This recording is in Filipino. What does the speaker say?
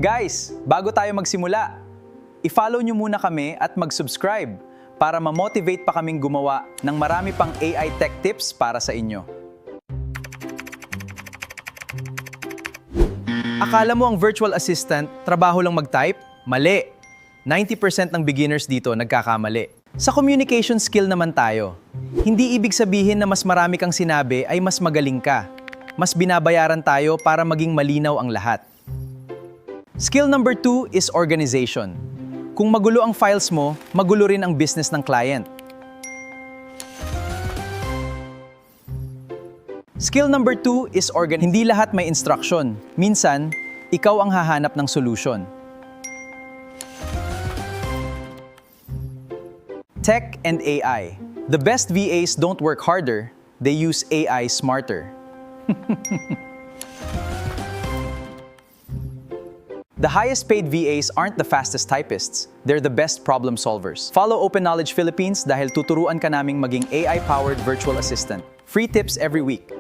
Guys, bago tayo magsimula, i-follow nyo muna kami at mag-subscribe para ma-motivate pa kaming gumawa ng marami pang AI tech tips para sa inyo. Akala mo ang virtual assistant, trabaho lang mag-type? Mali! 90% ng beginners dito nagkakamali. Sa communication skill naman tayo. Hindi ibig sabihin na mas marami kang sinabi ay mas magaling ka. Mas binabayaran tayo para maging malinaw ang lahat. Skill number 2 is organization. Kung magulo ang files mo, magulo rin ang business ng client. Skill number 2 is Hindi lahat may instruction. Minsan, ikaw ang hahanap ng solution. Tech and AI. The best VAs don't work harder, they use AI smarter. The highest paid VAs aren't the fastest typists, they're the best problem solvers. Follow Open Knowledge Philippines dahil tuturuan ka naming maging AI-powered virtual assistant. Free tips every week.